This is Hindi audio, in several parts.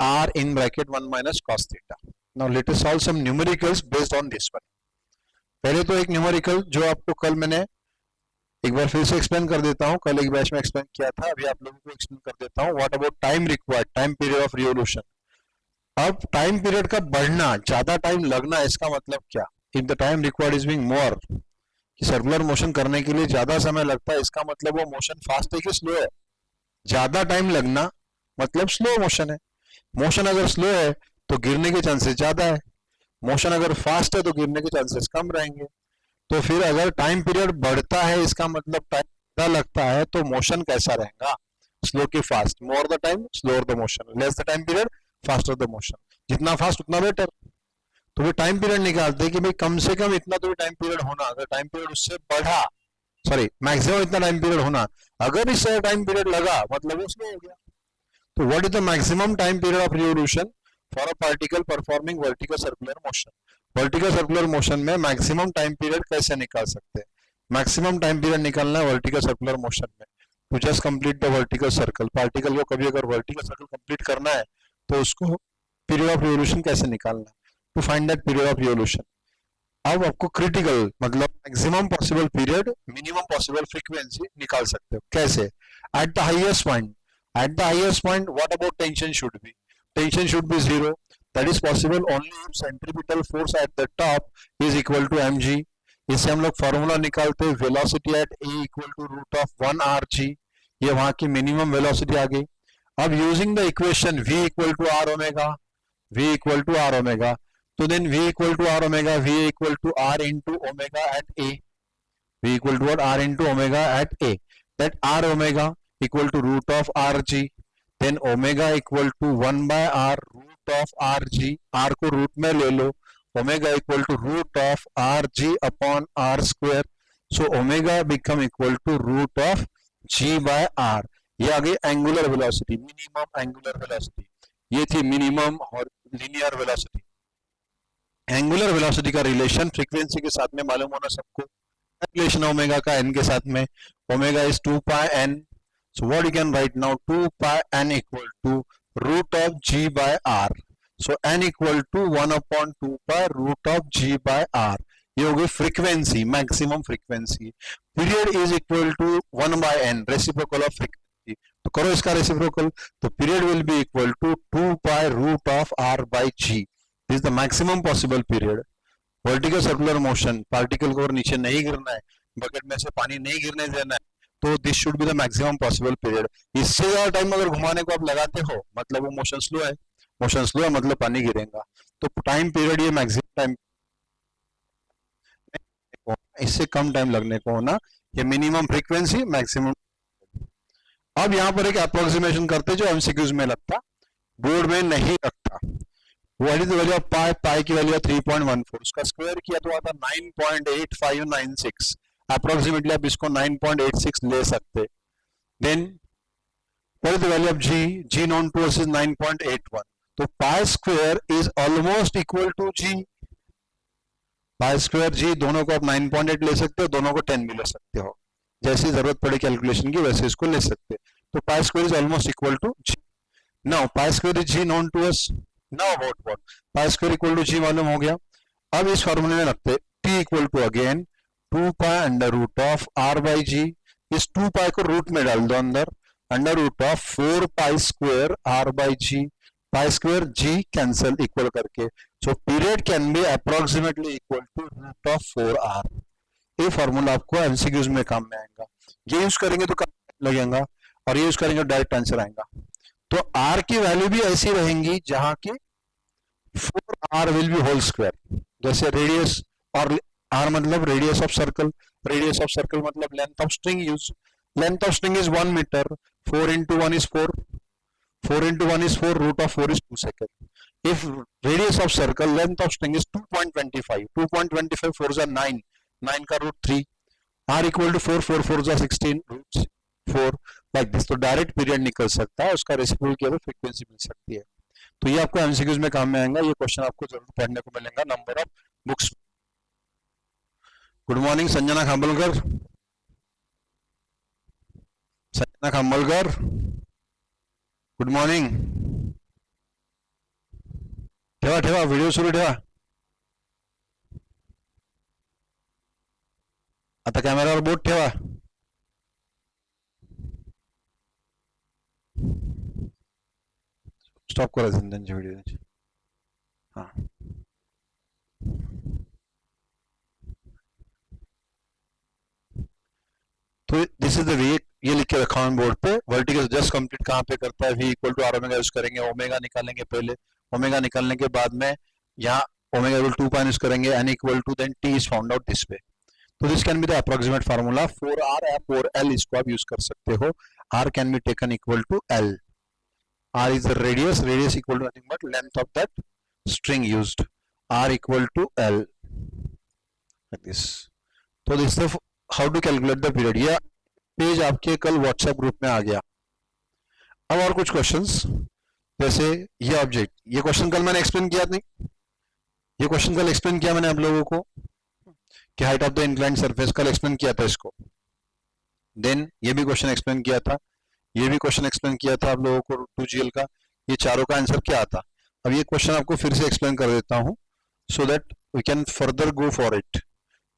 r in bracket 1 minus cos theta. Now let us solve some numericals based on this one. पहले तो एक न्यूमेरिकल जो आपको कल मैंने एक बार फिर से एक्सप्लेन कर देता हूँ, कल एक बैच में एक्सप्लेन किया था, अभी आप लोगों को एक्सप्लेन कर देता हूँ. What about time required, time period of revolution. अब टाइम पीरियड का बढ़ना, ज्यादा टाइम लगना, इसका मतलब क्या? If the time required is being more, कि सर्कुलर मोशन करने के लिए ज्यादा समय लगता है, इसका मतलब वो मोशन फास्ट है कि स्लो है? ज्यादा टाइम लगना मतलब स्लो मोशन है. मोशन अगर स्लो है तो गिरने के चांसेस ज्यादा है, मोशन अगर फास्ट है तो गिरने के चांसेस कम रहेंगे. तो फिर अगर टाइम पीरियड बढ़ता है, इसका मतलब टाइम ज्यादा लगता है, तो मोशन कैसा रहेगा? स्लो की fast. More the time slower the motion, less the time period faster the motion. जितना फास्ट उतना बेटर. तो वो टाइम पीरियड निकालते हैं कि भाई कम से कम इतना तो टाइम पीरियड होना, अगर टाइम पीरियड उससे बढ़ा, सॉरी मैक्सिमम इतना टाइम पीरियड होना, अगर इससे टाइम पीरियड लगा मतलब वो स्लो हो गया. तो what is the maximum time period of revolution for a particle performing vertical circular motion? Vertical circular motion में मैक्सिमम टाइम पीरियड कैसे निकाल सकते हैं? मैक्सिमम टाइम पीरियड निकालना है वर्टिकल सर्कुलर मोशन में. To just complete the vertical circle, particle को कभी अगर वर्टिकल सर्कल कंप्लीट करना है तो उसको पीरियड ऑफ रिवोल्यूशन कैसे निकालना है? To find that period of revolution. अब आपको क्रिटिकल मतलब maximum possible period, minimum possible frequency निकाल सकते हो. कैसे? At the highest point, at the highest point what about tension should be? Tension should be zero. That is possible only if centripetal force at the top is equal to mg. इससे हम लोग फॉर्मूला निकालते हैं, velocity at a equal to root of 1 rg. ये वहां की मिनिमम वेलोसिटी आ गई. अब using the equation v equal to r omega, v equal to r omega, तो then v equal to r omega, v equal to r into omega at a, v equal to r into omega at a, that r omega equal to root of rg, then omega equal to 1 by r root of rg, r को रूट में ले लो, omega equal to root of rg upon r square. So omega become equal to root of g by r. ये आ गई angular velocity, minimum angular velocity. ये थी मिनिमम और लीनियर वेलोसिटी. एंगुलर वेलोसिटी का रिलेशन फ्रीक्वेंसी के साथ में मालूम होना सबको. रिलेशन ओमेगा का n के साथ में, omega is 2 pi n. So what you can write now, 2 pi n equal to root of g by r. So n equal to 1 upon 2 pi root of g by r. ये हो गई frequency, maximum frequency. Period is equal to 1 by n, reciprocal of frequency. तो करो इसका रेसिप्रोकल, तो period will be equal to 2 pi root of r by g. This is the maximum possible period. Vertical circular motion, particle को और नीचे नहीं गिरना है, बकेट में से पानी नहीं गिरने देना है, तो this should be the maximum possible period. इससे ज्यादा टाइम अगर घुमाने को आप लगाते हो मतलब वो मोशन स्लो है, मोशन स्लो है मतलब पानी गिरेगा. तो टाइम पीरियड ये मैक्सिमम टाइम, इससे कम टाइम लगने को होना, ये मिनिमम फ्रीक्वेंसी मैक्सिमम. अब यहाँ पर एक अप्रोक्सीमेशन करते जो एमसीक्यूज में लगता, बोर्ड में नहीं लगता. What is the value of pi? Pi की वैल्यू 3.14, उसका स्क्वायर किया तो आता 9.8596. अप्रोक्सीमेटली आप इसको 9.86 ले सकते. Then what is the value of g? g known to us is 9.81. तो pi square is almost equal to g. pi square g दोनों को आप 9.8 ले सकते हो, दोनों को 10 भी ले सकते हो, जैसी जरूरत पड़े कैलकुलेशन की वैसे इसको ले सकते. तो pi square is almost equal to g. Now pi square is g known to us. Now about what? Pi square equal to g मालूम हो गया. अब इस फॉर्मूले में रखते t equal to again 2 pi under root of r by g. इस 2 pi को रूट में डाल दो अंदर, under root of 4 pi square r by g. pi square g cancel equal करके, so period can be approximately equal to root of 4r. ये फॉर्मूला आपको एमसीक्यूज में काम में आएगा. ये यूज करेंगे तो काम लगेगा, और ये यूज करेंगे तो डायरेक्ट आंसर आएगा. तो r की वैल्यू भी ऐसी रहेंगी जहां की 4r will be whole square. जैसे रेडियस, और r मतलब radius of circle, radius of circle मतलब length of string. Use length of string is 1 metre, 4 into 1 is 4, 4 into 1 is 4, root of 4 is 2 second. If radius of circle, length of string is 2.25, 2.25 4s are 9, 9 का root 3, r equal to 4, 4 4s are 16, root 4, like this. तो डायरेक्ट पीरियड निकल सकता है, उसका रेसिप्रोकल किया तो फ्रीक्वेंसी मिल सकती है. तो ये आपको एमसीक्यूज में काम में आएगा. ये क्वेश्चन आपको जरूर पढ़ने को मिलेगा number of books. Good morning Sanjana Khamalkar. Sanjana Khamalkar, good morning. ठेवा ठेवा व्हिडिओ सुरू ठेवा. आता कॅमेरावर बोट ठेवा. स्टॉप करायचं त्यांचे व्हिडिओ. हा तो दिस इज द वे, ये लिख के रखा हूं बोर्ड पे. वर्टिकल जस्ट कंप्लीट कहाँ पे करता है, v equal to r omega use करेंगे, ओमेगा निकालेंगे पहले, ओमेगा निकालने के बाद में यहाँ ओमेगा इक्वल 2 यूज करेंगे, n equal to then t is found out this way. तो this can be the approximate formula for r या फॉर l, इसको आप यूज कर सकते हो. r can be taken equal to l. r is the radius, radius equal to nothing but length of that string used, r equal to l like this. तो this is how to calculate the period. यह पेज आपके कल व्हाट्सएप ग्रुप में आ गया. अब और कुछ क्वेश्चंस, जैसे ये ऑब्जेक्ट, ये क्वेश्चन कल मैंने एक्सप्लेन किया नहीं, ये क्वेश्चन कल एक्सप्लेन किया मैंने आप लोगों को कि height of the inclined surface, कल एक्सप्लेन किया था इसको. देन ये भी क्वेश्चन एक्सप्लेन किया था, ये भी क्वेश्चन एक्सप्लेन किया था आप लोगों को 2GL का. ये चारों का आंसर क्या आता. अब ये क्वेश्चन आपको फिर से एक्सप्लेन कर देता हूं so that we can further go for it,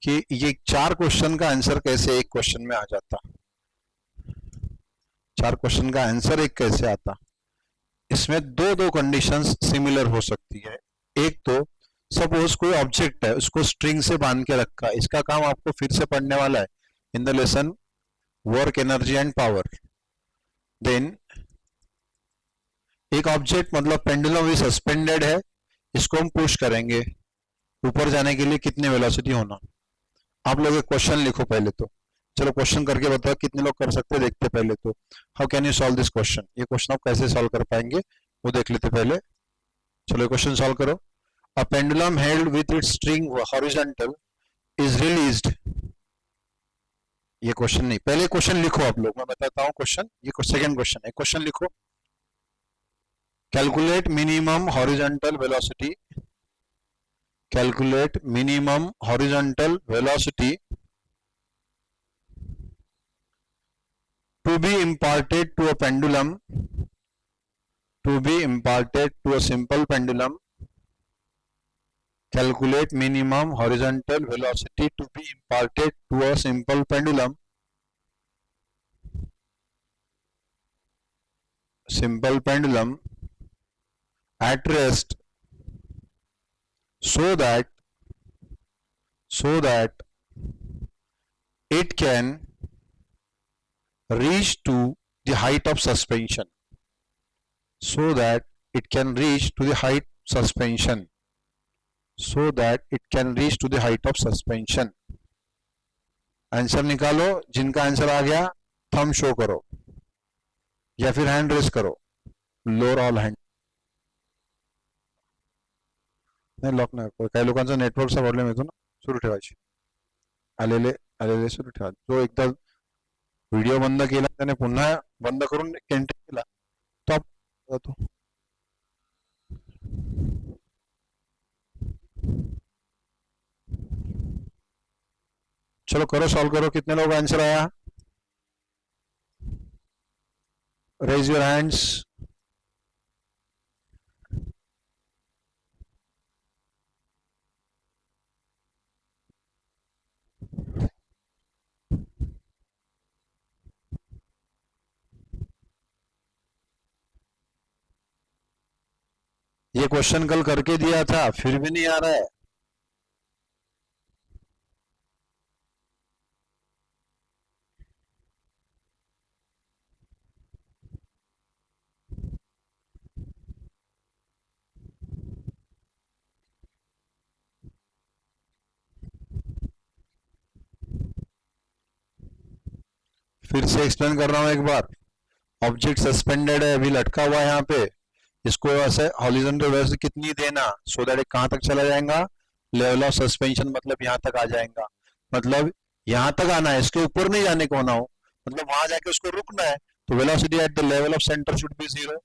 कि ये 4 क्वेश्चन का आंसर कैसे एक क्वेश्चन में आ जाता, 4 क्वेश्चन का आंसर एक कैसे आता. इसमें दो कंडीशंस सिमिलर हो सकती है. एक तो सपोज कोई ऑब्जेक्ट है, उसको स्ट्रिंग से बांध के रखा है. इसका काम आपको फिर से पढ़ने वाला है in the lesson work, energy and power. Then एक ऑब्जेक्ट मतलब पेंडुलम भी सस्पेंडेड है, इसको हम पुश करेंगे, ऊपर जाने के लिए कितने वेलोसिटी होना. आप लोग एक क्वेश्चन लिखो पहले तो, चलो क्वेश्चन करके बताओ कितने लोग कर सकते हैं, देखते पहले तो. How can you solve this question, ये क्वेश्चन आप कैसे सॉल्व कर पाएंगे वो देख लेते पहले. चलो क्वेश्चन सॉल्व करो. A pendulum held with its string horizontal is released. ये क्वेश्चन नहीं, पहले क्वेश्चन लिखो आप लोग, मैं बताता हूं क्वेश्चन. ये सेकंड क्वेश्चन है, क्वेश्चन लिखो. Calculate minimum horizontal velocity, calculate minimum horizontal velocity to be imparted to a pendulum, to be imparted to a simple pendulum. Calculate minimum horizontal velocity to be imparted to a simple pendulum. Simple pendulum at rest so that it can reach to the height of suspension, so that it can reach to the height suspension, so that it can reach to the height of suspension. Answer निकालो. जिनका आंसर आ गया थंब शो करो या फिर हैंड रेस करो, लोअर ऑल हैंड. नाही लॉक नाही, काही लोकांचा नेटवर्कचा प्रॉब्लेम येतो ना. सुरू ठेवायची, आलेले सुरू ठेवा. जो एकदा व्हिडिओ बंद केला त्याने पुन्हा बंद करून कंटिन्यू केला तो जातो. चलो करो, सॉल्व करो. कितने लोग आंसर आया, रेज योर हैंड्स. ये क्वेश्चन कल करके दिया था, फिर भी नहीं आ रहा है. फिर से एक्सप्लेन कर रहा हूं एक बार. ऑब्जेक्ट सस्पेंडेड है, अभी लटका हुआ है यहाँ पे. इसको ऐसे हॉरिजॉन्टल वेलोसिटी कितनी देना सो दैट कहां तक चला जाएगा, लेवल ऑफ सस्पेंशन, मतलब यहाँ तक आ जाएगा. मतलब यहाँ तक आना है, इसके ऊपर नहीं जाने को ना हो, मतलब वहां जाके उसको रुकना है. तो velocity at the level of centre should B 0.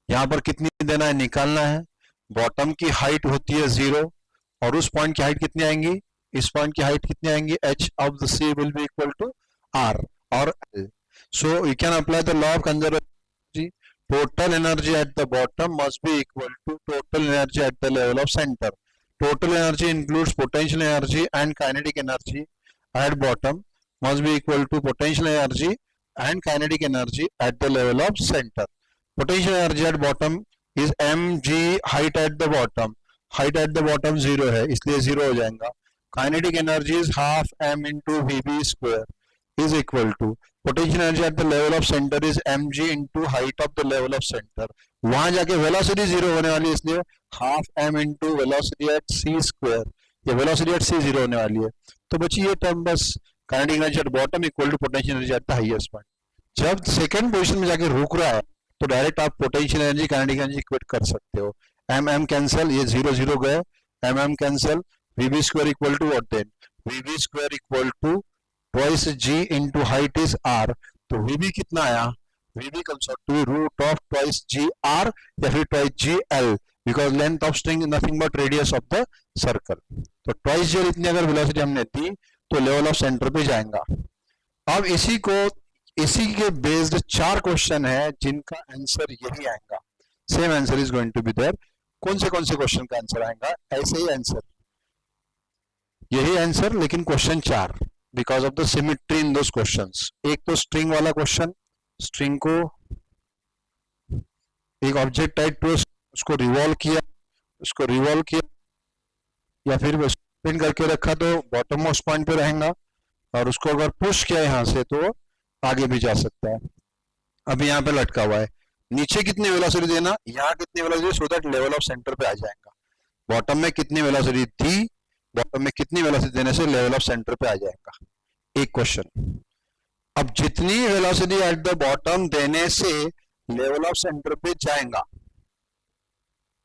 यहाँ पर कितनी देना है निकालना है. बॉटम की हाइट होती है 0 और उस पॉइंट की हाइट कितनी आएंगी, इस पॉइंट की हाइट कितनी आएंगी, h of the C will be equal to r और l. So you can apply the law of conservation total energy at the bottom must be equal to total energy at the level of center. Total energy includes potential energy and kinetic energy at bottom must be equal to potential energy and kinetic energy at the level of center. Potential energy at bottom is mg, height at the bottom. Height at the bottom 0 है इसलिए 0 हो जाएगा. Kinetic energy is half m into vb square is equal to potential energy at the level of center is mg into height of the level of center. वहां जाके velocity 0 होने वाली है इसलिए half m into velocity at c square. ये velocity at c 0 होने वाली है. तो बची ये टर्म बस kinetic energy at bottom equal to potential energy at the highest point. जब सेकंड पोजीशन में जाके रुक रहा है तो डायरेक्ट आप potential energy kinetic energy equate कर सकते हो. एम एम कैंसिल, ये 0 0 गए, m m cancel, v b square equal to what then v b square equal to twice g into height is r. तो वीबी कितना आया, v b comes out to root of twice g r या फिर twice ji l because length of string is nothing but radius of the circle. तो ट्वाइस जी इतनी अगर वेलोसिटी हमने दी तो लेवल ऑफ सेंटर पे जाएगा. अब इसी के बेस्ड 4 क्वेश्चन है जिनका आंसर यही आएगा. Same answer is going to be there. कौन से क्वेश्चन का आंसर आएगा, ऐसे ही आंसर, यही आंसर लेकिन question 4 because of the symmetry in those questions. एक तो स्ट्रिंग वाला क्वेश्चन, स्ट्रिंग को एक ऑब्जेक्ट टाइप टू उसको रिवॉल्व किया या फिर स्पिन करके रखा तो बॉटम मोस्ट पॉइंट पे रहेगा और उसको अगर पुश किया यहां से तो आगे भी जा सकता है. अभी यहाँ पे लटका हुआ है, नीचे कितनी वेलोसिटी देना, यहाँ कितनी velocity, so that level of centre पे आ जाएगा. बॉटम में कितनी वेलोसिटी थी, बॉटम में कितनी वेलोसिटी देने से लेवल ऑफ सेंटर पे आ जाएगा. एक क्वेश्चन. अब जितनी वेलोसिटी एट द बॉटम देने से लेवल ऑफ सेंटर पे जाएगा.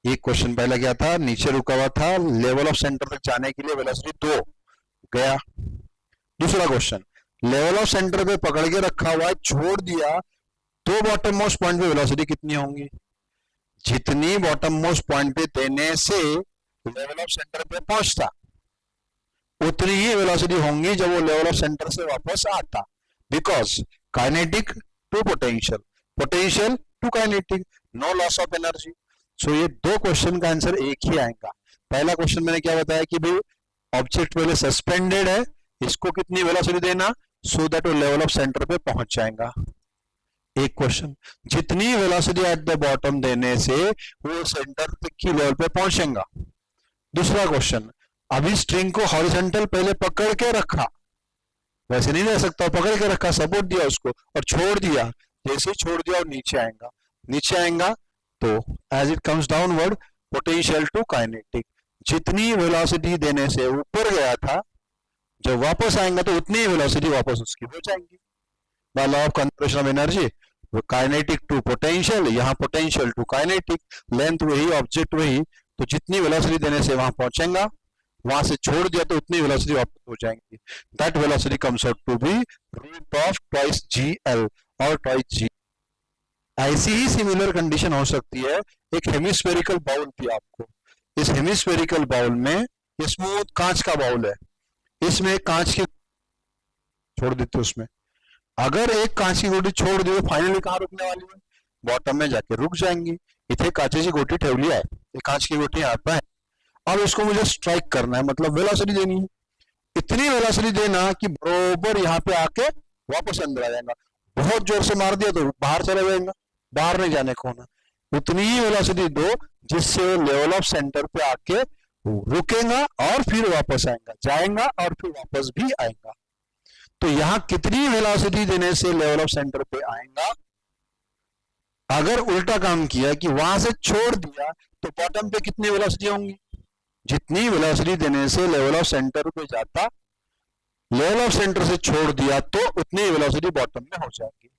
एक क्वेश्चन पहला क्या था, नीचे रुका हुआ था, लेवल ऑफ सेंटर तक जाने के लिए वेलोसिटी 2 गया. दूसरा क्वेश्चन, लेवल ऑफ सेंटर पे पकड़ के रखा हुआ है, छोड़ दिया तो बॉटम मोस्ट पॉइंट पे वेलोसिटी कितनी होंगी. जितनी बॉटम मोस्ट पॉइंट पे देने से लेवल ऑफ सेंटर पे पहुंचता उतनी ही वेलोसिटी होंगी जब वो लेवल ऑफ सेंटर से वापस आता. Because kinetic to potential, potential to kinetic, no loss of energy. So ये 2 क्वेश्चन का आंसर एक ही आएगा. पहला क्वेश्चन मैंने क्या बताया कि भाई ऑब्जेक्ट पहले सस्पेंडेड है, इसको कितनी वेलोसिटी देना सो दैट वो लेवल ऑफ सेंटर पे पहुंच जाएगा. एक क्वेश्चन, जितनी वेलोसिटी एट द बॉटम देने से वो सेंटर की लेवल पे पहुंचेगा. दूसरा क्वेश्चन, अभी स्ट्रिंग को हॉरिजॉन्टल पहले पकड़ के रखा, वैसे नहीं रह सकता, पकड़ के रखा, सपोर्ट दिया उसको और छोड़ दिया. जैसे ही छोड़ दिया और नीचे आएगा तो as it comes downward potential to kinetic. जितनी वेलोसिटी देने से ऊपर गया था जब वापस आएगा तो उतनी ही वेलोसिटी वापस उसकी हो जाएगी. By law of conservation of energy, kinetic to potential, यहाँ पोटेंशियल टू काइनेटिक, लेंथ वही, ऑब्जेक्ट वही, तो जितनी वेलोसिटी देने से वहां पहुंचेगा, वहां से छोड़ दिया तो उतनी वेलोसिटी वापस हो जाएंगी. That velocity comes out to be root of twice ji L और ट्वाइस जी. ऐसी ही सिमिलर कंडीशन हो सकती है. एक हेमिस्फेरिकल बाउल थी आपको, इस हेमिस्फेरिकल बाउल में ये स्मूथ कांच का बाउल है, इसमें कांच की छोड़ देते, उसमें अगर एक कांच की गोटी छोड़ दी तो फाइनली कहाँ रुकने वाली है, बॉटम में जाके रुक जाएंगी. इथे काचेची गोटी ठेवली आहे, ये कांच की गोटी यहाँ पे है. अब इसको मुझे स्ट्राइक करना है, मतलब वेलोसिटी देनी है. इतनी वेलोसिटी देना कि बरोबर यहाँ पे आके वापस अंदर आ जाएगा. बहुत जोर से मार दिया तो बाहर चला जाएगा, बाहर नहीं जाने को ना. उतनी ही वेलोसिटी दो जिससे लेवल ऑफ सेंटर पे आके रुकेगा और फिर वापस आएगा, जाएगा और फिर वापस भी आएगा. तो यहां कितनी वेलोसिटी देने से लेवल ऑफ सेंटर पे आएगा. अगर उल्टा काम किया कि वहां से छोड़ दिया तो बॉटम पे कितनी वेलोसिटी होंगी, जितनी वेलोसिटी देने से लेवल ऑफ सेंटर पे जाता, लेवल ऑफ सेंटर से छोड़ दिया तो उतनी वेलोसिटी बॉटम में हो जाएगी.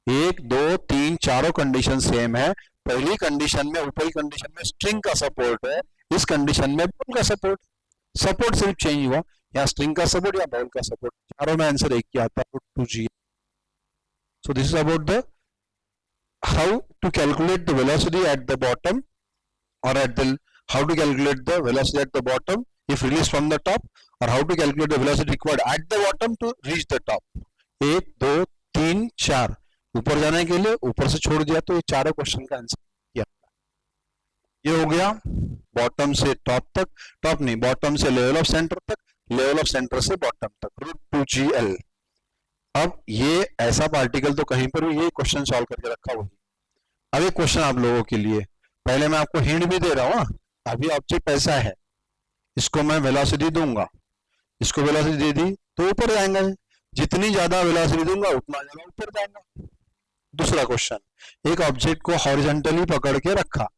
1 2 3 चारों कंडीशन सेम है. पहली कंडीशन में, ऊपरी कंडीशन में स्ट्रिंग का सपोर्ट है, इस कंडीशन में बॉल का सपोर्ट सिर्फ चेंज हुआ, या स्ट्रिंग का सपोर्ट या बॉल का सपोर्ट. चारों में आंसर एक ही आता है, 2G. So this is about the how to calculate the velocity at the bottom और how to calculate the velocity at the bottom if released from the top, or how to calculate the velocity required at the bottom to reach the top. 1 2 3 4 ऊपर जाने के लिए ऊपर से छोड़ दिया, तो ये चारों क्वेश्चन का आंसर किया। ये हो गया बॉटम से टॉप तक, टॉप नहीं, बॉटम से लेवल ऑफ सेंटर तक, लेवल ऑफ सेंटर से बॉटम तक, √2gl। अब ये ऐसा पार्टिकल तो कहीं पर भी ये क्वेश्चन सॉल्व करके रखा हुआ है। अब एक क्वेश्चन आप लोगों के लिए, पहले मैं आपको हिंट भी दे रहा हूँ। अभी ऑब्जेक्ट ऐसा है, इसको मैं वेलोसिटी दूंगा, इसको वेलोसिटी दे दी तो ऊपर जाएगा, जितनी ज्यादा वेलोसिटी दूंगा उतना ज्यादा ऊपर जाएगा। दूसरा क्वेश्चन, एक ऑब्जेक्ट को हॉरिजॉन्टली पकड़ के रखा,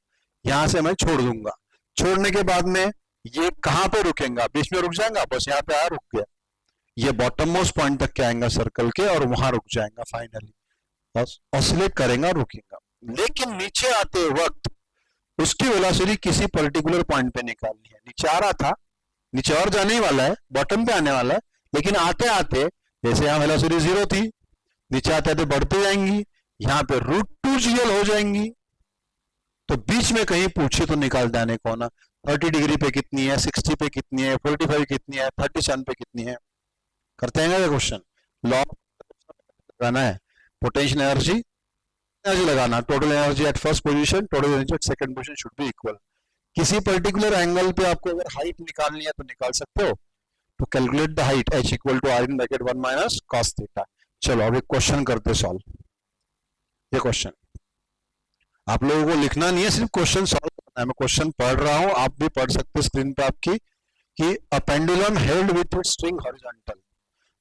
यहां से मैं छोड़ दूंगा, छोड़ने के बाद में ये कहां पे रुकेगा, बीच में रुक जाएगा, बस यहाँ पे आया रुक गया, ये बॉटम मोस्ट पॉइंट तक के आएगा सर्कल के और वहां रुक जाएगा, फाइनली बस ऑसिलेट करेगा, रुकेगा। लेकिन नीचे आते वक्त उसकी वेलोसिटी किसी पर्टिकुलर पॉइंट पे निकालनी है। नीचे आ रहा था, नीचे और जाने ही वाला है, बॉटम पे आने वाला है, लेकिन आते आते जैसे यहाँ वेलोसिटी 0 थी, नीचे आते आते बढ़ते जाएंगी, यहाँ पे √2gl हो जाएंगी। तो बीच में कहीं पूछे तो निकाल देने को ना, 30 डिग्री पे कितनी है, 60 पे कितनी है, 45 कितनी है, 37 पे कितनी है, करते हैं क्या क्वेश्चन। लॉ लगाना है, पोटेंशियल एनर्जी लगाना, total energy at first position, total energy eight second position should be equal. किसी पर्टिकुलर एंगल पे आपको अगर हाइट निकालनी है तो निकाल सकते हो। तो calculate the height h equal to r in bracket 1 minus cos theta. चलो अब एक क्वेश्चन करते सॉल्व। ये क्वेश्चन आप लोगों को लिखना नहीं है, सिर्फ क्वेश्चन सॉल्व करना है। मैं क्वेश्चन पढ़ रहा हूं, आप भी पढ़ सकते हो स्क्रीन पे आपकी, कि a pendulum held with string horizontal,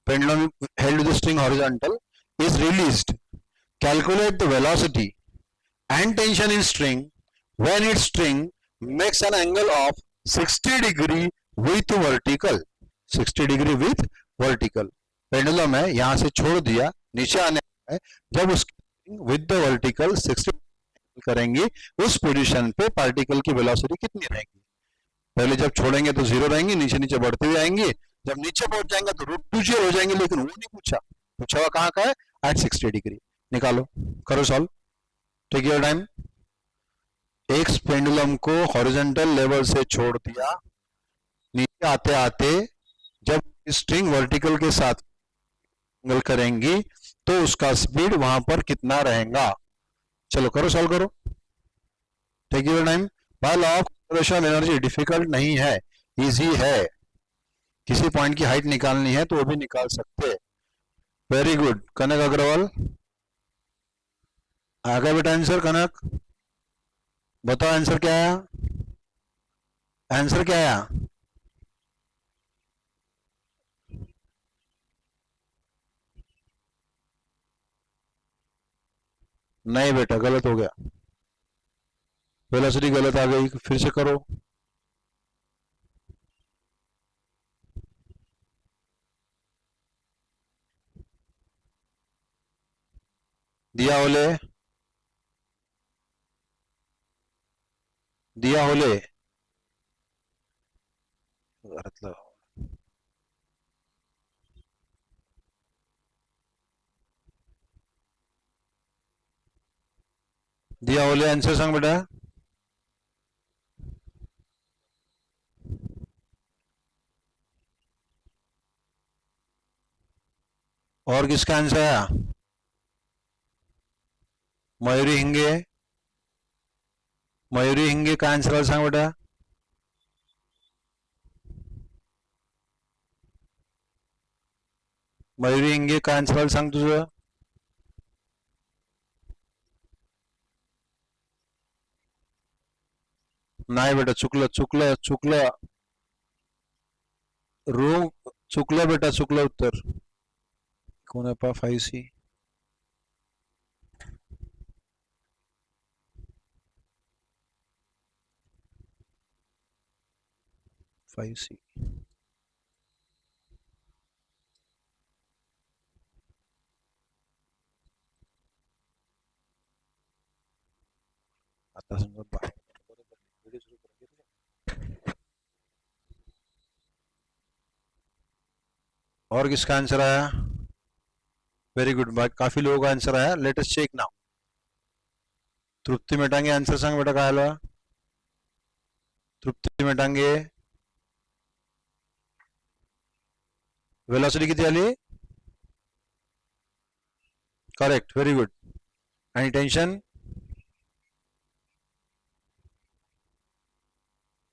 pendulum held with string horizontal is released, calculate the velocity and tension in string when it's string makes an angle of 60 degree with vertical, 60 degree with vertical. Pendulum है, यहां से छोड़ दिया, नीचे आने है, जब उसकी विद द वर्टिकल 60 करेंगे, उस पोजीशन पे पार्टिकल की वेलोसिटी कितनी रहेगी। पहले जब छोड़ेंगे तो 0 रहेंगी, नीचे नीचे बढ़ते हुए आएंगे, जब नीचे पहुंच जाएंगे तो √2gl हो जाएंगे, लेकिन वो नहीं पूछा, पूछा हुआ कहाँ का है, एट 60 डिग्री। निकालो, करो सॉल्व, टेक योर टाइम। एक पेंडुलम को हॉरिजॉन्टल लेवल से छोड़ दिया, नीचे आते आते जब स्ट्रिंग वर्टिकल के साथ एंगल करेंगी तो उसका स्पीड वहां पर कितना रहेगा। चलो करो, सॉल्व करो, take your time. By law of conservation energy difficult नहीं है, इजी है। किसी पॉइंट की हाइट निकालनी है तो वो भी निकाल सकते हैं। वेरी गुड कनक अग्रवाल, आ गया बेटा आंसर। कनक बताओ आंसर क्या आया, आंसर क्या आया। नहीं बेटा गलत हो गया, वेलोसिटी गलत आ गई, फिर से करो। दिया होले, दिया होले, दिया होले आंसर सांग बेटा। और किसका आंसर आया, मयूरी हिंगे, मयूरी हिंगे का आंसर सांग बेटा। मयूरी हिंगे का आंसर सांग तुझं। नाही बेटा, चुकलं चुकलं चुकलं, रोग चुकलं बेटा, चुकलं उत्तर। कौन है पा 5C, 5C। आता समजा बाहेर और किसका आंसर आया, वेरी गुड, काफी लोगों का आंसर आया। Let us check now. Trupti Metange answer सांग बेटा, काय आला, तृप्ति मेटांगे वेलोसिटी किती आली, correct, very good. Any tension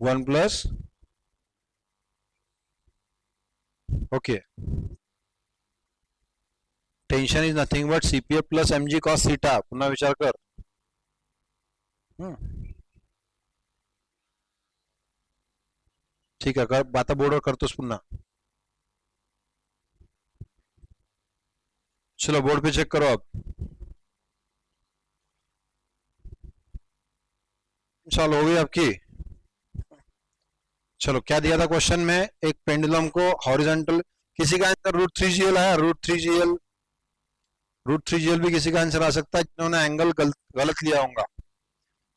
1 plus okay tension is nothing but CPF plus mg cos theta पुन्हा विचार कर ठीक आहे कर आता बोर्डवर करतोस पुन्हा चलो बोर्ड पे चेक करो आप सॉल्व हो गई आपकी चलो क्या दिया था क्वेश्चन में एक पेंडुलम को हॉरिजॉन्टल किसी का आंसर √3GL आया √3GL भी किसी का आंसर आ सकता है जिन्होंने एंगल गलत लिया होगा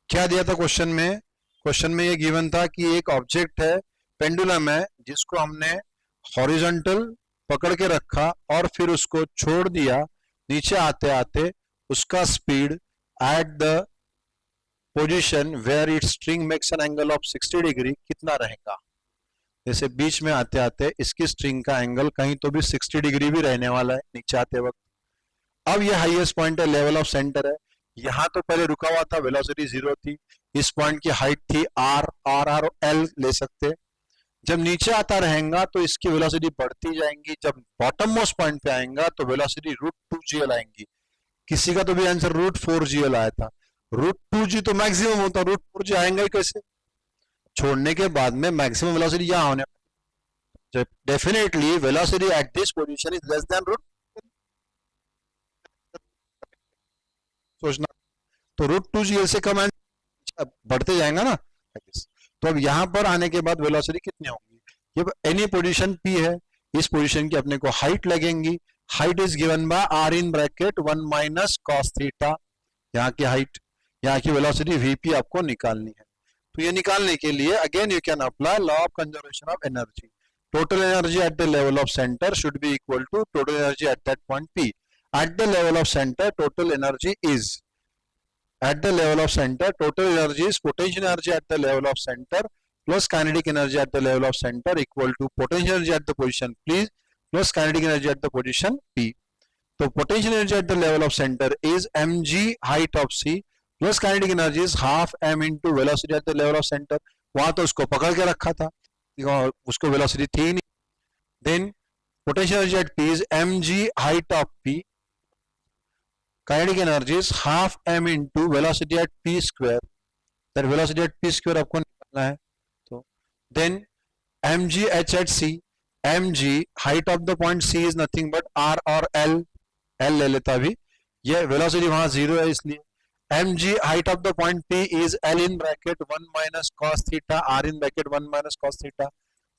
क्या दिया था क्वेश्चन में ये गिवन था कि एक ऑब्जेक्ट है पेंडुलम है जिसको हमने हॉरिजॉन्टल पकड़ के रखा और फिर उसको छोड़ दिया नीचे आते आते उसका speed at the position where it string makes an angle of 60 degree कितना रहेगा जैसे बीच में आते आते इसकी स्ट्रिंग का एंगल कहीं तो भी 60 डिग्री भी रहने वाला है नीचे आते वक्त अब ये हाईएस्ट पॉइंट है लेवल ऑफ सेंटर है यहां तो पहले रुका हुआ था वेलोसिटी 0 थी इस पॉइंट की हाइट थी r और l ले सकते जब नीचे आता रहेगा तो इसकी वेलोसिटी बढ़ती जाएंगी जब बॉटम मोस्ट पॉइंट पे आएगा तो वेलोसिटी √2GL आएंगी किसी का तो भी आंसर √4GL आया था √2G तो मैक्सिमम होता √4G आएगा ही कैसे छोड़ने के बाद में मैक्सिमम वेलोसिटी यहाँ होने definitely velocity at this position is less than सोचना तो √2GL से कम बढ़ते जाएगा ना तो अब यहां पर आने के बाद वेलोसिटी कितनी होगी जब एनी पोजीशन P है इस पोजीशन की अपने को हाइट लगेंगी height is given by r in bracket 1 minus cos theta यहाँ की हाइट यहाँ की वेलोसिटी vp आपको निकालनी है तो ये निकालने के लिए again you can apply law of conservation of energy total energy at the level of centre should be equal to total energy at that point P at the level of center total energy is at the level of center total energy is potential energy at the level of center plus kinetic energy at the level of center equal to potential energy at the position P plus kinetic energy at the position P so potential energy at the level of center is mg height of C plus kinetic energy is half m into velocity at the level of center वहां तो उसको पकड़ के रखा था उसको वेलोसिटी थी नहीं then potential energy at P is mg height of P kinetic energy is half m into velocity at p square that velocity at p square आपको निकालना है तो then mg h at c mg height of the point c is nothing but r और l ले लेता भी ये velocity वहां 0 है इसलिए mg height of the point p is l in bracket 1 minus cos theta r in bracket 1 minus cos theta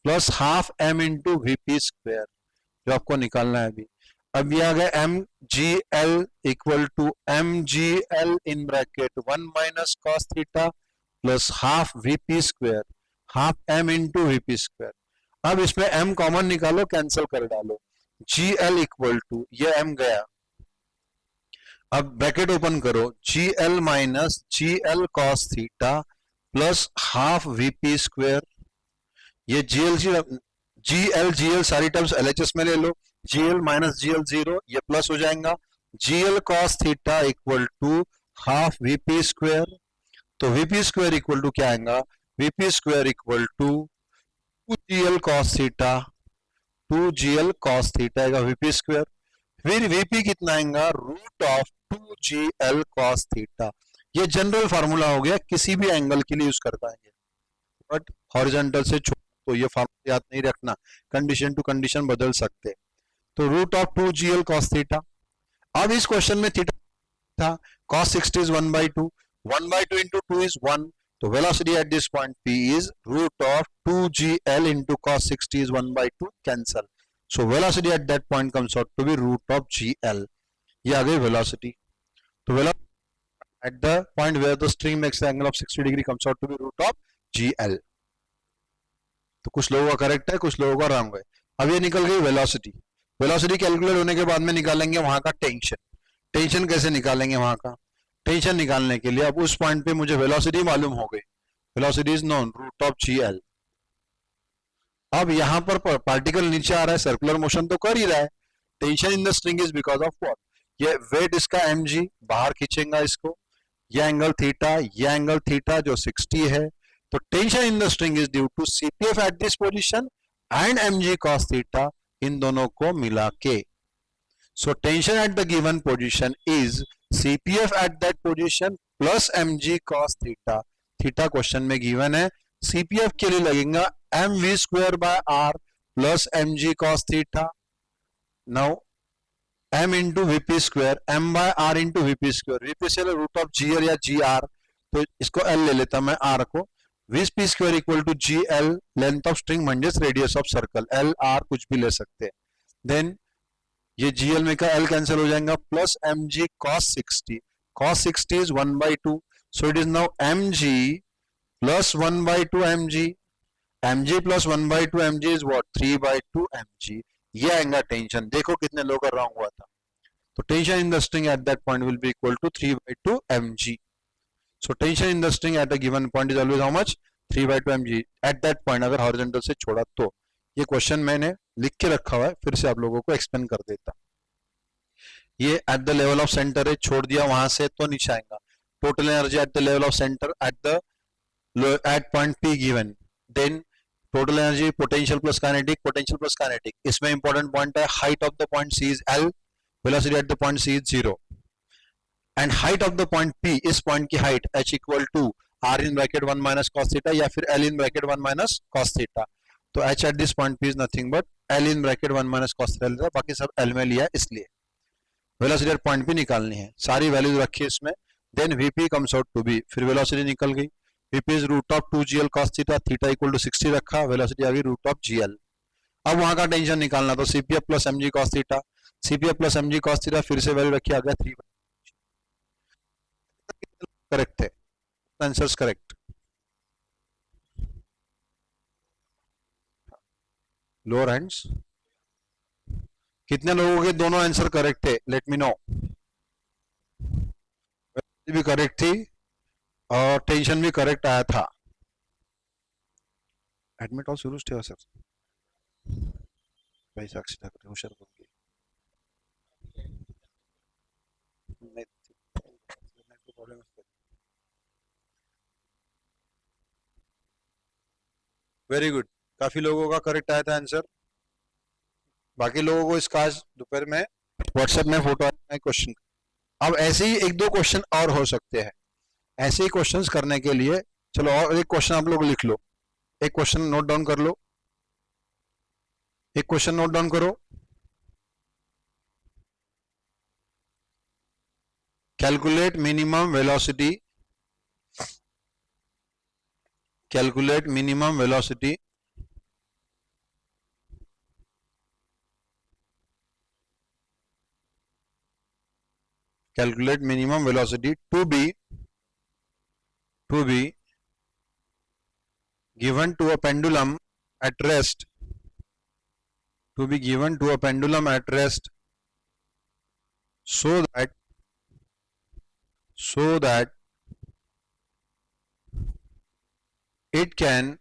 plus half m into vp square जो आपको निकालना है अभी अब ये आ गया M G L equal to M G L in bracket 1 minus cos theta plus half VP square half M into VP square अब इसमें एम कॉमन निकालो कैंसिल कर डालो जी एल इक्वल टू ये एम गया अब ब्रैकेट ओपन करो G L minus G L cos theta plus half VP square ये जी एल सारी टर्म्स एलएचएस में ले लो GL माइनस GL 0 ये प्लस हो जाएगा GL cos theta equal to half VP square तो VP स्क्वायर इक्वल टू क्या आएगा VP square equal to 2GL cos theta 2GL cos theta आएगा VP स्क्वायर फिर VP कितना आएगा root of 2GL cos theta ये जनरल फार्मूला हो गया किसी भी एंगल के लिए यूज कर पाएंगे बट हॉरिजॉन्टल से तो ये फार्मूला याद नहीं रखना कंडीशन टू कंडीशन बदल सकते तो root of 2GL cos theta अब इस क्वेश्चन में थीटा था cos 60 is 1/2 1/2 into 2 is 1 तो velocity at this point P is root of 2GL into cos 60 is 1/2 cancel so velocity at that point comes out to be root of GL ये आ गई वेलोसिटी तो velocity at the point where the string makes angle of 60 degree comes out to be root of GL तो कुछ लोगों का करेक्ट है कुछ लोगों का रॉन्ग है अब ये निकल गई वेलोसिटी वेलोसिटी कैलकुलेट होने के बाद में निकालेंगे वहां का टेंशन कैसे निकालेंगे वहां का टेंशन निकालने के लिए अब उस पॉइंट पे मुझे वेलोसिटी मालूम हो गई velocity is known root of GL अब यहां पर पार्टिकल नीचे आ रहा है सर्कुलर मोशन तो कर ही रहा है tension in the string is because of what ये वेट इसका mg, बाहर खींचेगा इसको, ये एंगल थीटा जो 60 है, तो tension in the string is due to CPF at this position and mg cos theta, इन दोनों को मिला के. So tension at the given position is CPF at that position plus mg cos theta. Theta question में गिवन है, सीपीएफ के लिए लगेगा mv square by r plus mg cos theta. Now m into VP square, m by r into VP square, v p से रूट ऑफ जी या जी आर, तो इसको l ले लेता मैं r को. V p square equal to g l, length of string म्हणजेच radius of circle, l r कुछ भी ले सकते हैं. देन ये जी एल में का एल कैंसिल हो जाएगा, plus M G cos 60, cos 60 is 1/2, so it is now M G plus 1/2 M G, M G plus 1/2 M G is what 3/2 M G. ये आएगा टेंशन. देखो कितने लोगों का रॉन्ग हुआ था. तो tension in the string at that point will be equal to 3/2 mg. So tension in the string at a given point is always how much? 3/2 mg at that point, अगर हॉरिजॉन्टल से छोड़ा तो. ये क्वेश्चन मैंने लिख के रखा हुआ है, फिर से आप लोगों को एक्सप्लेन कर देता. ये at the level of centre है, छोड़ दिया वहां से तो नीचे आएगा. Total energy at the level of centre at point P given. Then total energy potential plus kinetic. इसमें इंपॉर्टेंट पॉइंट है height of the point C is L, velocity at the point C is 0, and height of the point P, इस पॉइंट की height h equal to r in bracket 1 minus cos theta या फिर l इन ब्रैकेट 1 माइनस cos थीटा. तो h eight this point P is nothing but l in bracket 1 minus cos theta, बाकी सब l में लिया है इसलिए. वेलोसिटी एट पॉइंट P निकालनी है, सारी वैल्यूज रखी है इसमें. Then Vp comes out to be, फिर वेलोसिटी निकल गई, Vp is root of 2gl cos theta, theta equal to 60 रखा, वेलोसिटी आ गई रूट ऑफ gl. अब वहां का टेंशन निकालना, तो Cpf plus mg cos theta, Cpf plus mg cos theta, फिर से वैल्यू रखी, आ गया 3. करेक्ट है, आंसर्स करेक्ट. लोअर हैंड्स, कितने लोगों के दोनों आंसर करेक्ट है? Let me know. भी करेक्ट थी और टेंशन भी करेक्ट आया था. एडमिट ऑल सुरुच ठेवा सर, पैसा अक्षर करे होशियार बनके नहीं प्रॉब्लम है. वेरी गुड, काफी लोगों का करेक्ट आया था आंसर. बाकी लोगों को इसका आज दोपहर में व्हाट्सएप में फोटो आया क्वेश्चन. अब ऐसे ही एक दो क्वेश्चन और हो सकते हैं. ऐसे ही क्वेश्चंस करने के लिए चलो और एक क्वेश्चन आप लोग लिख लो, एक क्वेश्चन नोट डाउन कर लो, एक क्वेश्चन नोट डाउन करो. Calculate minimum velocity, calculate minimum velocity to be given to a pendulum at rest, so that it can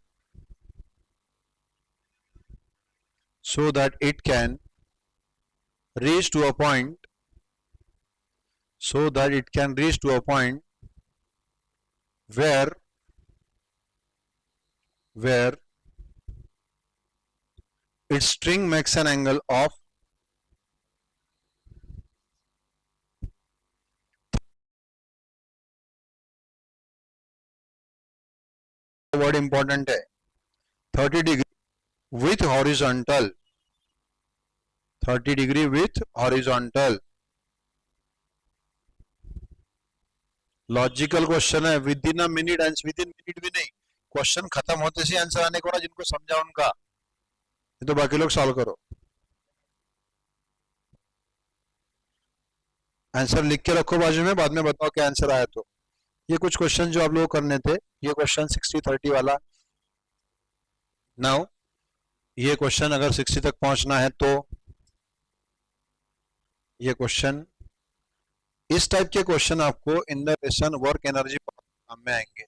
reach to a point where its string makes an angle of word important है 30 degree with horizontal, 30 degree with horizontal. Logical question है, within a minute, within minute भी नहीं, क्वेश्चन खत्म होते से आंसर आने को, जिनको समझा उनका. ये तो बाकी लोग सॉल्व करो. आंसर लिख के रखो बाजू में, बाद में बताओ क्या आंसर आया. तो ये कुछ क्वेश्चन जो आप लोगों को करने थे, ये क्वेश्चन 60-30 वाला. नाउ ये क्वेश्चन अगर 60 तक पहुंचना है तो ये क्वेश्चन, इस टाइप के क्वेश्चन आपको in the lesson work energy काम में आएंगे.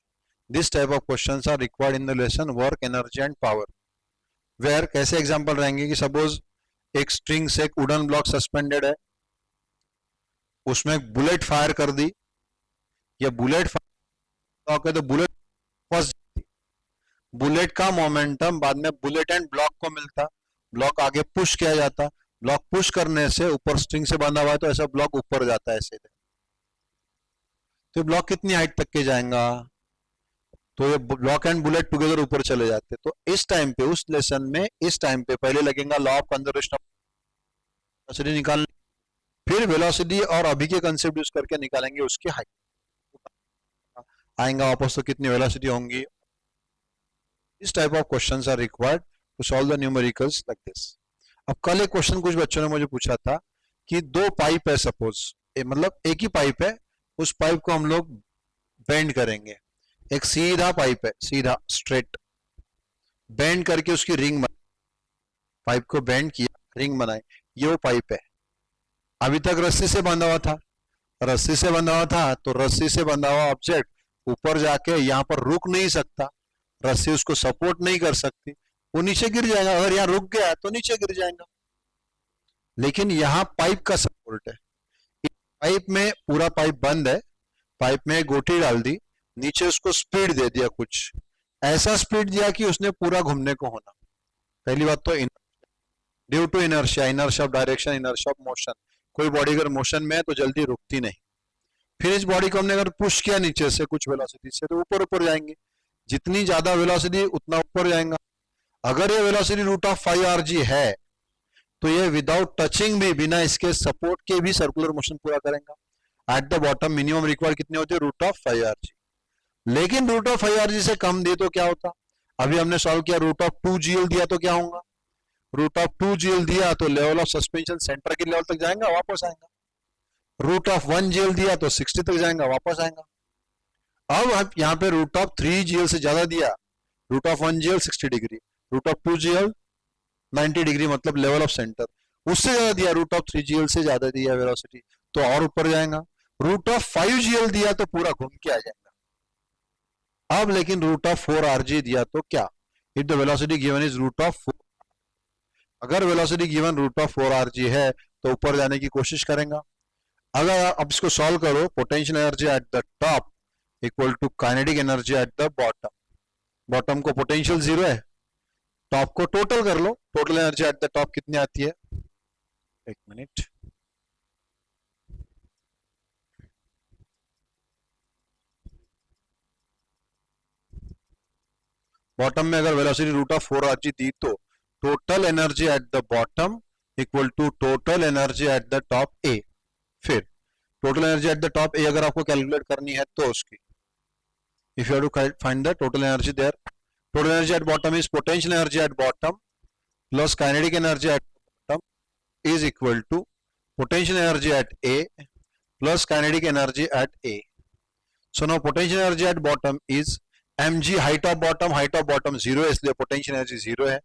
This type of questions are required in the lesson work energy and power. Where कैसे एग्जांपल रहेंगे कि सपोज एक स्ट्रिंग से एक वुडन ब्लॉक सस्पेंडेड है, उसमें बुलेट फायर कर दी, या बुलेट फायर तो बुलेट फर्स्ट, बुलेट का मोमेंटम बाद में बुलेट एंड ब्लॉक को मिलता, ब्लॉक आगे पुश किया जाता, ब्लॉक पुश करने से ऊपर स्ट्रिंग से बांधा हुआ है तो ऐसा ब्लॉक ऊपर जाता है ऐसे, तो ब्लॉक कितनी हाइट तक के जाएगा, तो ये ब्लॉक एंड बुलेट टुगेदर ऊपर चले जाते। तो इस टाइम पे उस लेसन में इस टाइम पे पहले लगेगा law of conservation of velocity निकालने, फिर वेलोसिटी और अभी के कंसेप्ट यूज करके निकालेंगे उसकी हाइट, आएगा वापस तो कितनी वेलोसिटी होंगी। इस type of questions are required to solve the numericals like this. अब कल एक क्वेश्चन कुछ बच्चों ने मुझे पूछा था कि दो पाइप है सपोज, मतलब एक ही पाइप है, उस पाइप को हम लोग बेंड करेंगे, एक सीधा पाइप है, सीधा स्ट्रेट, बेंड करके उसकी रिंग बनाई, पाइप को बेंड किया रिंग बनाई, ये वो पाइप है। अभी तक रस्सी से बंधा हुआ था, रस्सी से बंधा हुआ था तो रस्सी से बंधा हुआ ऑब्जेक्ट ऊपर जाके यहाँ पर रुक नहीं सकता, रस्सी उसको सपोर्ट नहीं कर सकती, वो नीचे गिर जाएगा, अगर यहाँ रुक गया तो नीचे गिर जाएगा। लेकिन यहाँ पाइप का सपोर्ट है, पाइप में पूरा पाइप बंद है, पाइप में गोटी डाल दी, नीचे उसको स्पीड दे दिया, कुछ ऐसा स्पीड दिया कि उसने पूरा घूमने को होना। पहली बात तो due to inertia, inertia of direction, inertia of motion, कोई बॉडी अगर मोशन में है तो जल्दी रुकती नहीं। फिर इस बॉडी को हमने अगर पुश किया नीचे से कुछ वेलोसिटी से तो ऊपर ऊपर जाएंगे, जितनी ज्यादा वेलोसिटी उतना ऊपर जाएगा। अगर ये वेलोसिटी रूट ऑफ 5 r है तो ये विदाउट टचिंग भी, बिना इसके सपोर्ट के भी सर्कुलर मोशन पूरा करेगा। Eight the bottom minimum required कितनी होती है, रूट ऑफ 5 r। लेकिन रूट ऑफ 5 r से कम दे तो क्या होता, अभी हमने सॉल्व किया, रूट ऑफ 2gl दिया तो क्या होगा, रूट ऑफ 2gl दिया तो लेवल ऑफ सस्पेंशन सेंटर के लेवल तक जाएगा, वापस आएगा। रूट ऑफ 1gl दिया तो 60 तक जाएगा, वापस आएगा। अब यहाँ पे रूट ऑफ 3gl से ज्यादा दिया, root of 1gl 60 degree, root of 2gl 90 degree, मतलब लेवल ऑफ सेंटर, उससे ज्यादा दिया, रूट ऑफ 3gl से ज्यादा दिया वेलोसिटी तो और ऊपर जाएगा। रूट ऑफ 5gl दिया तो पूरा घूम के आ जाएगा। अब लेकिन रूट ऑफ 4rg दिया तो क्या, if the velocity given is root of 4, अगर velocity given root of 4rg है तो ऊपर जाने की कोशिश करेगा। अगर अब इसको सॉल्व करो, potential energy at the top equal to kinetic energy at the bottom, bottom को पोटेंशियल 0 है, टॉप को टोटल कर लो, total energy at the top कितनी आती है, एक मिनट, बॉटम में अगर वेलोसिटी रूट ऑफ 4rg दी तो total energy at the bottom equal to total energy at the top A. फिर total energy at the top A अगर आपको कैलकुलेट करनी है तो उसकी, if you have to find the total energy there, total energy at bottom is potential energy at bottom plus kinetic energy at bottom is equal to potential energy at A plus kinetic energy at A. So now potential energy at bottom is mg, height of bottom 0 है इसलिए potential energy 0 है,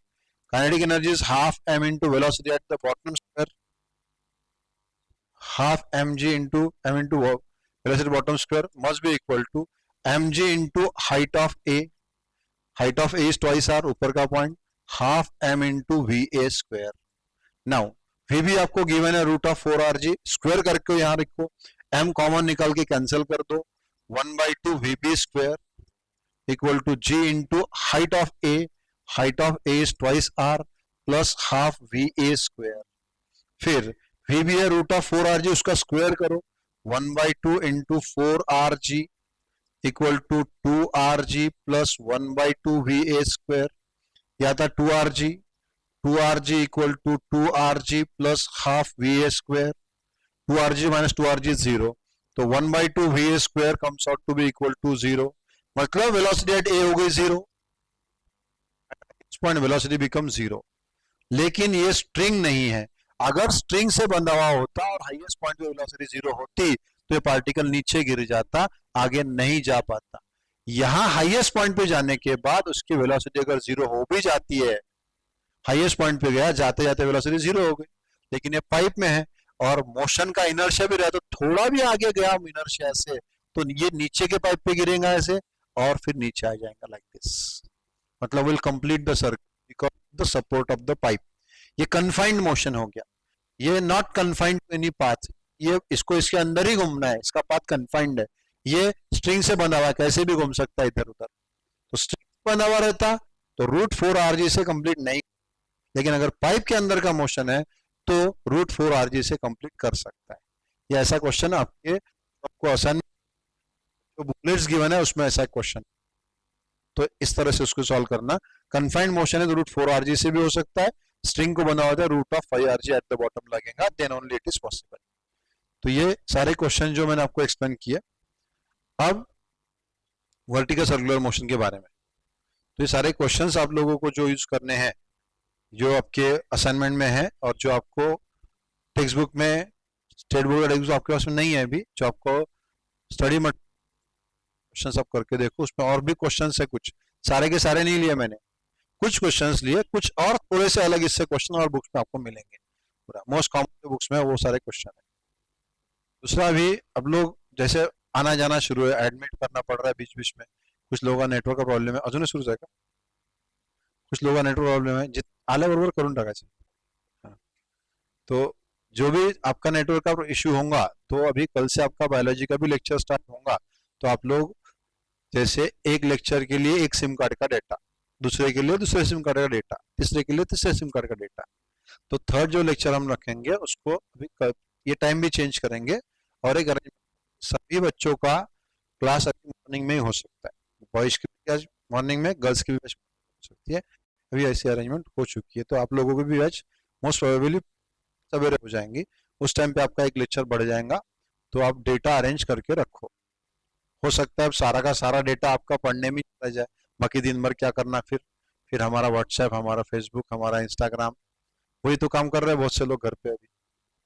kinetic energy is half m into velocity at the bottom square, half mg into m into velocity bottom square must be equal to mg into height of A, height of A is twice r, ऊपर का point, half m into VA square. Now VB आपको गिवन है रूट ऑफ 4rg, स्क्वायर करके यहाँ रखो, m कॉमन निकाल के कैंसिल कर दो, 1/2 VB square equal to g into height of A, height of A is twice r plus half VA square. फिर VB है रूट ऑफ 4rg, उसका स्क्वायर करो, 1/2 into 4rg equal to 2rg plus 1/2 VA square, या था 2rg, 2rg equal to 2rg plus half VA square, 2rg minus 2rg 0, तो 1/2 VA square comes out to be equal to 0, मतलब वेलोसिटी एट ए हो गई 0, पॉइंट वेलोसिटी बिकम 0। लेकिन ये स्ट्रिंग नहीं है, अगर स्ट्रिंग से बंधा हुआ होता और हाईएस्ट पॉइंट पे वेलोसिटी 0 होती तो ये पार्टिकल नीचे गिर जाता, आगे नहीं जा पाता। यहां हाईएस्ट पॉइंट पे जाने के बाद उसकी वेलोसिटी अगर 0 हो भी जाती है, हाईएस्ट पॉइंट पे गया, जाते जाते वेलोसिटी 0 हो गई, लेकिन ये पाइप में है और मोशन का इनर्शिया भी रहा, तो थोड़ा भी आगे गया इनर्शिया से तो ये नीचे के पाइप पे गिरेगा ऐसे और फिर नीचे आ जाएगा लाइक दिस, मतलब will complete the circle because the support of the pipe. ये कन्फाइंड मोशन हो गया, ये not confined to any path, ये इसको इसके अंदर ही घूमना है, इसका पाथ कन्फाइंड है, ये स्ट्रिंग से बना हुआ है, कैसे भी घूम सकता है इधर उधर। तो स्ट्रिंग बना हुआ रहता तो रूट 4 RG से कंप्लीट नहीं, लेकिन अगर पाइप के अंदर का मोशन है तो रूट 4 RG से कंप्लीट कर सकता है। ये ऐसा क्वेश्चन आपके आपको आसान जो बुकलेट्स गिवन है उसमें ऐसा क्वेश्चन, तो इस तरह से उसको सॉल्व करना। कन्फाइंड मोशन है तो रूट 4 RG से भी हो सकता है, स्ट्रिंग को बना होता है root of 5 RG at the bottom लगेगा, then only it is possible. तो ये सारे क्वेश्चन जो मैंने आपको एक्सप्लेन किए। अब वर्टिकल सर्कुलर मोशन के बारे में, तो ये सारे क्वेश्चंस आप लोगों को जो यूज करने हैं, जो आपके असाइनमेंट में है और जो आपको टेक्स्ट बुक में, स्टेट बोर्ड का टेक्स्ट बुक आपके पास में नहीं है अभी, जो आपको स्टडी मटेरियल क्वेश्चन आप करके देखो, उसमें और भी क्वेश्चन है, कुछ सारे के सारे नहीं लिए मैंने, कुछ क्वेश्चंस लिए, कुछ और थोड़े से अलग इससे क्वेश्चन और बुक्स में आपको मिलेंगे, पूरा मोस्ट कॉमन बुक्स में वो सारे क्वेश्चन है। दूसरा भी अब लोग जैसे आना जाना शुरू है, एडमिट करना पड़ रहा है बीच बीच में, कुछ लोगों का नेटवर्क का प्रॉब्लम है, अजून सुरू जाएगा, कुछ लोगों का नेटवर्क प्रॉब्लम है, आल्या बरोबर करून टाकायचं। तो जो भी आपका नेटवर्क का इश्यू होगा, तो अभी कल से आपका बायोलॉजी का भी लेक्चर स्टार्ट होगा, तो आप लोग जैसे एक लेक्चर के लिए एक सिम कार्ड का डेटा, दूसरे के लिए दूसरे सिम कार्ड का डेटा, तीसरे के लिए तीसरे सिम कार्ड का डेटा, तो थर्ड जो लेक्चर हम रखेंगे उसको अभी ये टाइम भी चेंज करेंगे, और एक सभी बच्चों का क्लास अभी मॉर्निंग में ही हो सकता है, बॉयज की भी आज मॉर्निंग में, गर्ल्स की भी हो सकती है, अभी ऐसी अरेंजमेंट हो चुकी है, तो आप लोगों को भी आज मोस्ट प्रोबेबली सवेरे हो जाएंगी, उस टाइम पे आपका एक लेक्चर बढ़ जाएगा, तो आप डेटा अरेंज करके रखो। हो सकता है अब सारा का सारा डेटा आपका पढ़ने में चला जाए, बाकी दिन भर क्या करना, फिर हमारा व्हाट्सएप, हमारा फेसबुक, हमारा इंस्टाग्राम, वही तो काम कर रहे हैं बहुत से लोग घर पे अभी,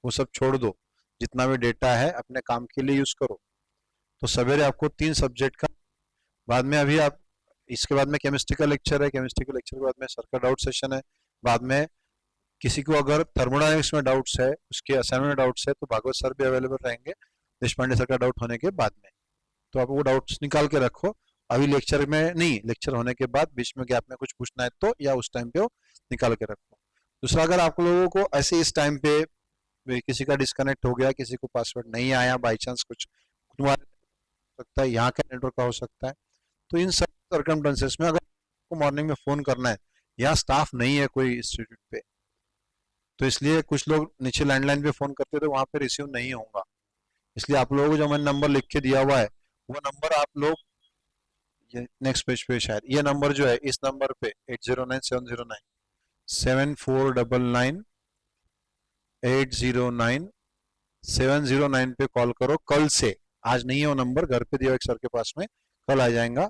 वो सब छोड़ दो, जितना भी डेटा है अपने काम के लिए यूज करो। तो सवेरे आपको 3 सब्जेक्ट का, बाद में अभी आप इसके बाद में केमिस्ट्री का लेक्चर है, केमिस्ट्री के लेक्चर के बाद में सर का डाउट सेशन है, बाद में किसी को अगर थर्मोडायनेमिक्स में डाउट्स है, उसके असाइनमेंट में डाउट्स है, तो भागवत सर भी अवेलेबल रहेंगे देशपांडे सर का डाउट होने के बाद में, तो आप वो डाउट्स निकाल के रखो, अभी लेक्चर में नहीं, लेक्चर होने के बाद बीच में गैप में कुछ पूछना है तो, या उस टाइम पे वो निकाल के रखो। दूसरा, अगर आप लोगों को ऐसे इस टाइम पे किसी का डिस्कनेक्ट हो गया, किसी को पासवर्ड नहीं आया, बाई चांस कुछ सकता है, यहाँ का नेटवर्क का हो सकता है, तो इन सब सर्कमस्टेंसेस में अगर आपको मॉर्निंग में फोन करना है, यहाँ स्टाफ नहीं है कोई इंस्टीट्यूट पे, तो इसलिए कुछ लोग नीचे लैंडलाइन पे फोन करते तो वहां पे रिसीव नहीं होगा, इसलिए आप लोगों को जो मैंने नंबर लिख के दिया हुआ है, वो नंबर आप लोग, नेक्स्ट पेज पे शायद ये नंबर जो है, इस नंबर पे 8097097499809709 पे कॉल करो कल से, आज नहीं है वो नंबर, घर पे दिया एक सर के पास में, कल आ जाएगा,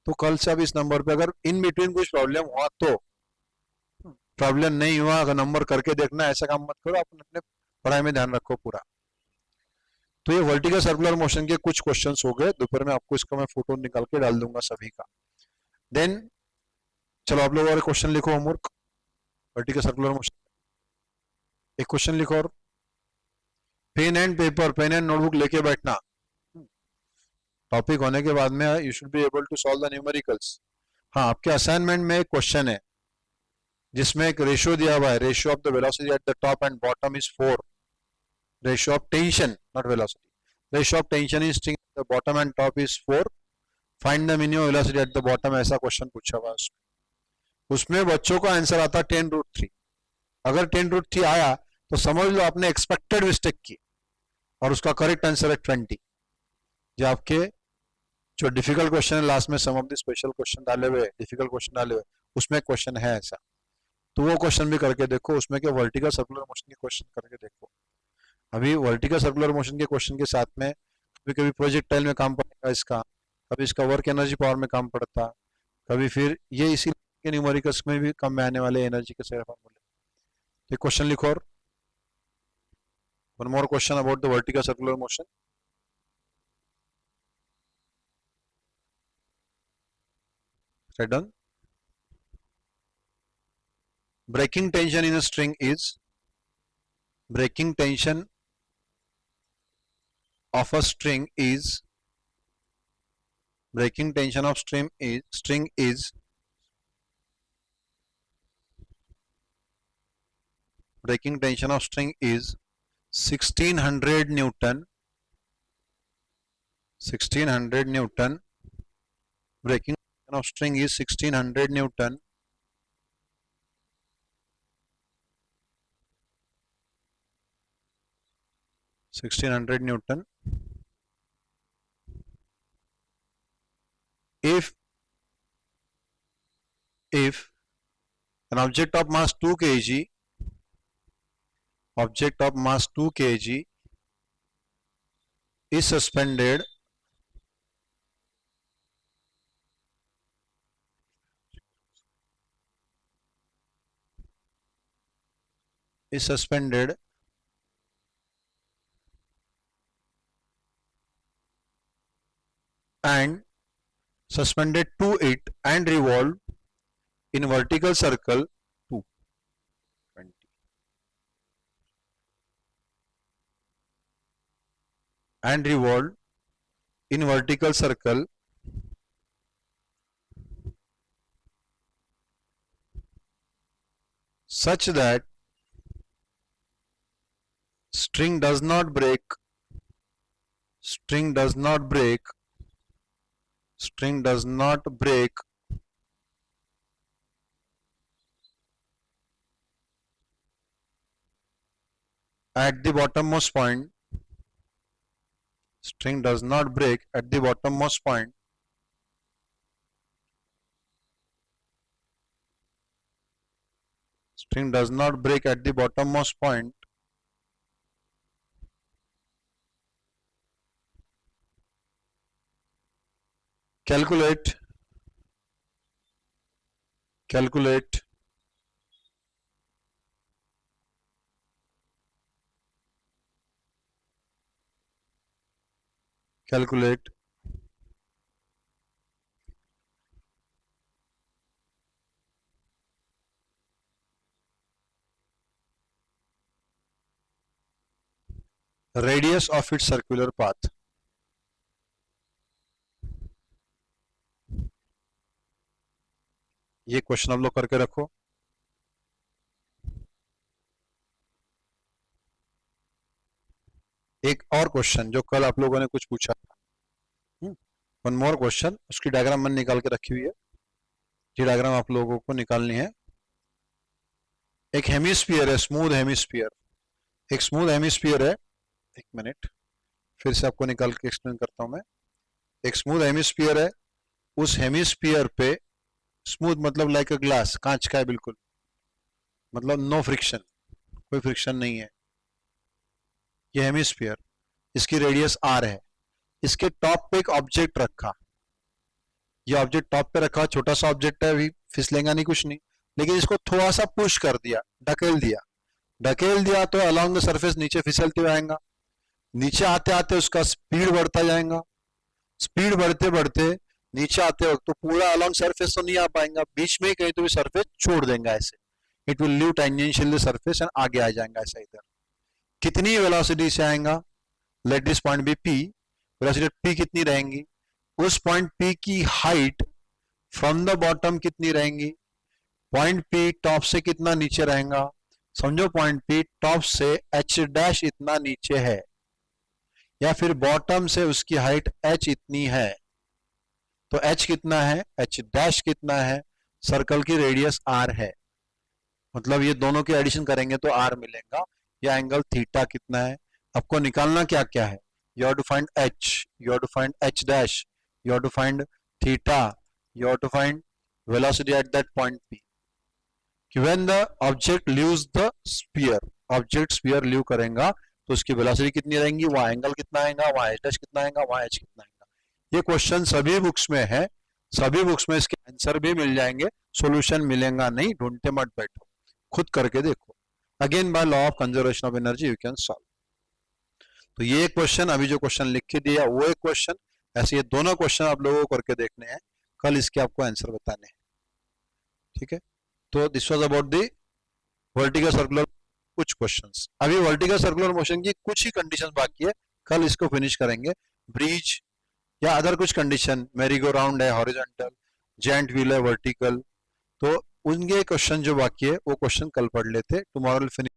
तो कल से अब इस नंबर पे अगर इन बिटवीन कुछ प्रॉब्लम हुआ तो, प्रॉब्लम नहीं हुआ अगर नंबर करके देखना, ऐसा काम मत करो, आप अपने पढ़ाई में ध्यान रखो पूरा। तो ये वर्टिकल सर्कुलर मोशन के कुछ क्वेश्चंस हो गए, दोपहर में आपको इसका मैं फोटो निकाल के डाल दूंगा सभी का। देन चलो आप लोग और क्वेश्चन लिखो, होमवर्क वर्टिकल सर्कुलर मोशन, एक क्वेश्चन लिखो, और pen and paper, pen and notebook लेके बैठना, टॉपिक होने के बाद में you should be able to solve the numericals. हाँ, आपके असाइनमेंट में एक क्वेश्चन है जिसमें एक रेशियो दिया हुआ है, ratio of the velocity at the top and bottom is 4, ratio of tension not velocity, ratio of tension in string at the bottom and top is 4, find the minimum velocity at the bottom, ऐसा क्वेश्चन पूछा हुआ है उसमें बच्चों का आंसर आता 10√3, अगर 10√3 आया तो समझ लो आपने एक्सपेक्टेड मिस्टेक की, और उसका करेक्ट आंसर है 20। जो आपके जो डिफिकल्ट क्वेश्चन है लास्ट में, सम ऑफ द स्पेशल क्वेश्चन डाले हुए, डिफिकल्ट क्वेश्चन डाले हुए, उसमें क्वेश्चन है ऐसा, तो वो क्वेश्चन भी करके देखो, उसमें क्या वर्टिकल सर्कुलर मोशन के क्वेश्चन करके देखो। अभी वर्टिकल सर्कुलर मोशन के क्वेश्चन के साथ में कभी कभी प्रोजेक्टाइल में काम पड़ेगा इसका, कभी इसका वर्क एनर्जी पावर में काम पड़ता, कभी फिर ये इसी के न्यूमेरिकल्स में भी कम में आने वाले एनर्जी के सारे फॉर्मूले। तो क्वेश्चन लिखो, और one more question about the vertical circular motion. Done. Breaking tension in a string is, breaking tension of a string is, breaking tension of string is breaking tension of string is 1600 Newton, 1600 Newton, breaking of string is 1600 Newton. If an object of mass 2 kg, is suspended and suspended to it and revolved in vertical circle 220 and revolved in vertical circle such that string does not break at the bottommost point, string does not break at the bottommost point, string does not break at the bottommost point, calculate radius of its circular path. ये क्वेश्चन आप लोग करके रखो. एक और क्वेश्चन जो कल आप लोगों ने कुछ पूछा था, वन मोर क्वेश्चन, उसकी डायग्राम मैंने निकाल के रखी हुई है. ये डायग्राम आप लोगों को निकालनी है. एक हेमिस्फीयर है, स्मूथ हेमिस्फीयर, एक स्मूथ हेमिस्फीयर है. एक मिनट, फिर से आपको निकाल के एक्सप्लेन करता हूं मैं. एक स्मूथ हेमिस्फीयर है, उस हेमिस्फीयर पे, स्मूथ मतलब लाइक अ ग्लास, कांच का है बिल्कुल, मतलब नो फ्रिक्शन, कोई फ्रिक्शन नहीं है. ये हेमिस्फीयर, इसकी रेडियस आर है. इसके टॉप पे एक ऑब्जेक्ट रखा, ये ऑब्जेक्ट टॉप पे रखा, छोटा सा ऑब्जेक्ट है, अभी फिसलेगा नहीं, कुछ नहीं, लेकिन इसको थोड़ा सा पुश कर दिया, ढकेल दिया तो अलोंग द सरफेस नीचे फिसलते हुए आएगा. नीचे आते आते उसका स्पीड बढ़ता जाएगा, स्पीड बढ़ते बढ़ते नीचे आते वक्त तो पूरा अलोंग सरफेस तो नहीं आ पाएगा, बीच में कहीं तो भी सरफेस छोड़ देगा ऐसे. It will leave tangential the surface and आगे आ जाएगा ऐसा. इधर कितनी वेलोसिटी से आएगा, let this point be P, velocity P कितनी रहेंगी, उस पॉइंट पी की हाइट फ्रॉम द बॉटम कितनी रहेंगी, पॉइंट पी टॉप से कितना नीचे रहेगा. समझो पॉइंट पी टॉप से एच डैश इतना नीचे है, या फिर बॉटम से उसकी हाइट एच इतनी है, तो एच कितना है, एच डैश कितना है, सर्कल की रेडियस आर है. मतलब ये दोनों के एडिशन करेंगे तो आर मिलेगा. या एंगल थीटा कितना है, आपको निकालना क्या क्या है. You have to find H, you have to find H dash, you have to find theta, you have to find velocity at that point P. When the object leaves the sphere, object sphere leave करेगा तो उसकी वेलोसिटी कितनी रहेंगी, वहां एंगल कितना आएगा, वहां एच डैश कितना आएगा, वहां एच कितना आएगा. ये क्वेश्चन सभी बुक्स में है, सभी बुक्स में इसके आंसर भी मिल जाएंगे, सॉल्यूशन मिलेगा नहीं, ढूंढते मत बैठो, खुद करके देखो. Again bye law of conservation of energy you can solve. तो ये क्वेश्चन, अभी जो क्वेश्चन लिख के दिया वो एक क्वेश्चन, ऐसे ये दोनों क्वेश्चन आप लोगों को करके देखने हैं, कल इसके आपको आंसर बताने हैं. ठीक है, तो this was about the vertical circular कुछ क्वेश्चंस. अभी वर्टिकल सर्कुलर मोशन की कुछ ही कंडीशन बाकी है, कल इसको फिनिश करेंगे. ब्रिज या अदर कुछ कंडीशन, मेरी गो राउंड है हॉरिजॉन्टल, जेंट व्हील है वर्टिकल, तो उनके क्वेश्चन जो बाकी है वो क्वेश्चन कल पढ़ लेते. Tomorrow will finish.